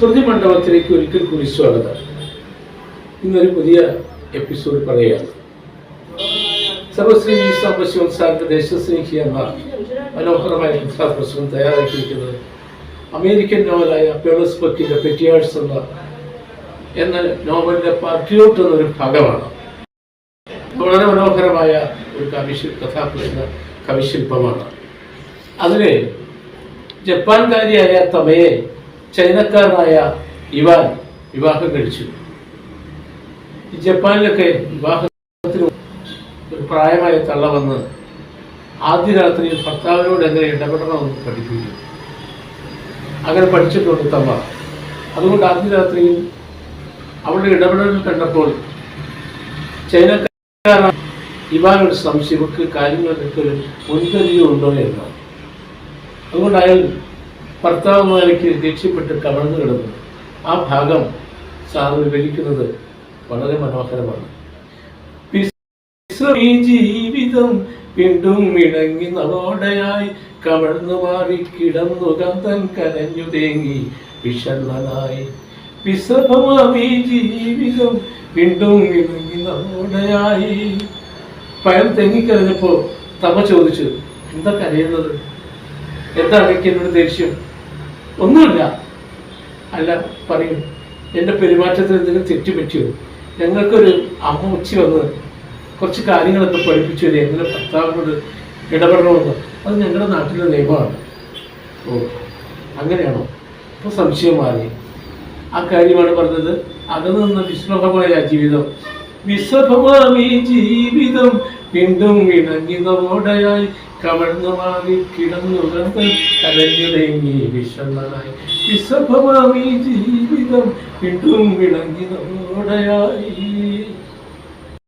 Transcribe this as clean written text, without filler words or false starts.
സ്മൃതി മണ്ഡപത്തിലേക്ക് ഒരിക്കൽ കൂടി സ്വാഗതം. ഇന്നൊരു പുതിയ എപ്പിസോഡ് പറയുകയാണ്. സർവശ്രീ സാമ്പശിവൻ സാറിന്റെ ദേശസ്നേഹി എന്ന മനോഹരമായ കഥാപ്രസംഗം തയ്യാറാക്കിയിരിക്കുന്നത് അമേരിക്കൻ നോവലായ പേളസ് ബക്കിന്റെ പെറ്റിയാഴ്സ് എന്ന നോവലിന്റെ പാർട്ടിയോട്ട് എന്നൊരു ഭാഗമാണ്. വളരെ മനോഹരമായ ഒരു കവിശില്പമാണ്. അതിലെ ജപ്പാൻകാരിയായ തമയെ ചൈനക്കാരനായ ഇവാൻ വിവാഹം കഴിച്ചു. ഈ ജപ്പാനിലൊക്കെ വിവാഹത്തിന് ഒരു പ്രായമായ തള്ള വന്ന് ആദ്യ രാത്രിയിൽ ഭർത്താവിനോട് എങ്ങനെ ഇടപെടണമെന്ന് പഠിപ്പിക്കും. അങ്ങനെ പഠിച്ചിട്ടുണ്ട് തമ്മ. അതുകൊണ്ട് ആദ്യ രാത്രിയിൽ അവളുടെ ഇടപെടൽ കണ്ടപ്പോൾ ചൈനക്കാരൻ ഇവാനോട് സംശയം, ഇവർക്ക് കാര്യങ്ങളൊക്കെ ഒരു മുൻകരുതലുണ്ടോ എന്നാണ്. അതുകൊണ്ട് അയാൾ ഭർത്താവുമാർക്ക് ദേഷ്യപ്പെട്ട് കവർന്നു കിടന്നു. ആ ഭാഗം സാർ വിവരിക്കുന്നത് വളരെ മനോഹരമാണ്. ഈ ജീവിതം വീണ്ടും ഇണങ്ങി നവോടയായി കമഴ്ന്നു മാറി കിടന്നു കന്തൻ കരഞ്ഞു തേങ്ങി വിഷണ്ണനായി. വിശ്രമമാമീ ജീവിതം വീണ്ടും ഇണങ്ങി നവോടയായി. പയർ തെങ്ങിക്കരഞ്ഞപ്പോ തമ ചോദിച്ചു, എന്താ കരയുന്നത്? എന്താണ് എന്നോട് ദേഷ്യം? ഒന്നുമില്ല. അല്ല പറയും, എൻ്റെ പെരുമാറ്റത്തിൽ എന്തെങ്കിലും തെറ്റുപറ്റിയോ? ഞങ്ങൾക്കൊരു അമ്മ ഉച്ച വന്ന് കുറച്ച് കാര്യങ്ങളൊക്കെ പഠിപ്പിച്ചു തരും, എങ്ങനെ ഭർത്താവിനോട് ഇടപെടണമെന്ന്. അത് ഞങ്ങളുടെ നാട്ടിലെ നിയമമാണ്. ഓ അങ്ങനെയാണോ? അപ്പോൾ സംശയം മാറി. ആ കാര്യമാണ് പറഞ്ഞത്. അകന്നു നിന്ന വിശ്രമമായ ജീവിതം, വിശ്രമമാമീ ജീവിതം വീണ്ടും ഇണങ്ങി നമ്മോടയായി കമഴ്ന്നു മാറി കിടന്നു കരഞ്ഞു തേങ്ങി വിഷണ്ണനായി. വിശ്രമമാമീ ജീവിതം വീണ്ടും ഇണങ്ങി നമ്മോടയായി.